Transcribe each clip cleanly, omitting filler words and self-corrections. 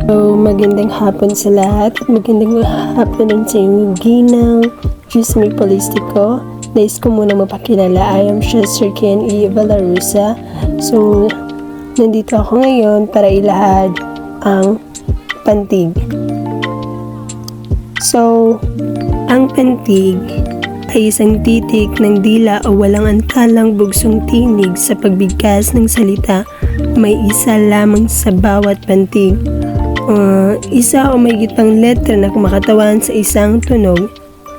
So, magandang hapon sa lahat at magandang hapon din sa inyo, Ginang Gismi Polistico. Nais ko muna mapakilala. I am Sir Ken E. Valarusa. So, nandito ako ngayon para ilahad ang pantig. So, ang pantig ay isang titik ng dila o walang antalang bugsong tinig sa pagbigkas ng salita. May isa lamang sa bawat pantig. Isa o may gitang letra na kumakatawan sa isang tunog.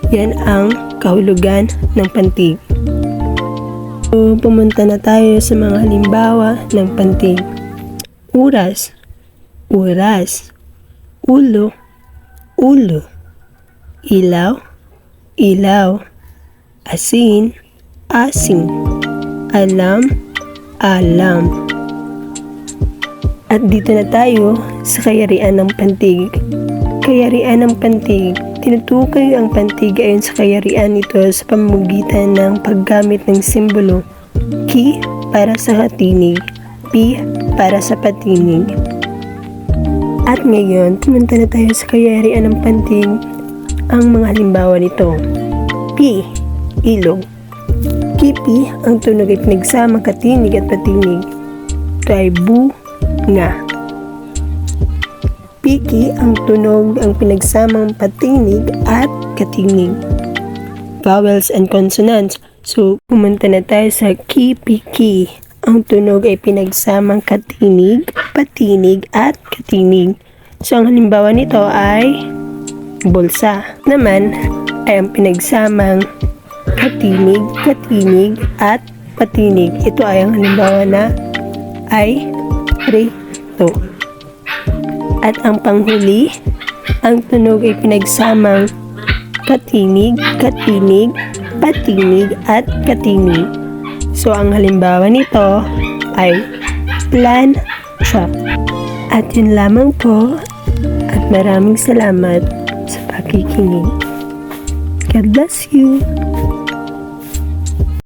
Yan ang kahulugan ng pantig. So, pumunta na tayo sa mga halimbawa ng pantig. Oras, oras. Ulo, ulo. Ilaw, ilaw. Asin, asin. Alam, alam. At dito na tayo sa kayarian ng pantig. Kayarian ng pantig. Tinutukoy ang pantig ayon sa kayarian nito sa pamamagitan ng paggamit ng simbolo. Ki para sa katinig, pi para sa patinig. At ngayon, pumunta na tayo sa kayarian ng pantig. Ang mga halimbawa nito. Pi, ilog. Kipi, ang tunog ay pinagsamang katinig at patinig. Ito ay bu, nga. Piki, ang tunog ang pinagsamang patinig at katinig. Vowels and consonants. So, pumunta na tayo sa ki, piki. Ang tunog ay pinagsamang katinig, patinig at katinig. So, ang halimbawa nito ay bulsa. Naman ay ang pinagsamang katinig, katinig at patinig. Ito ay ang halimbawa na ay rito. At ang panghuli, ang tunog ay pinagsamang katinig, katinig, patinig at katinig. So ang halimbawa nito ay plancha. At yun lamang po at maraming salamat sa pakikinig. God bless you.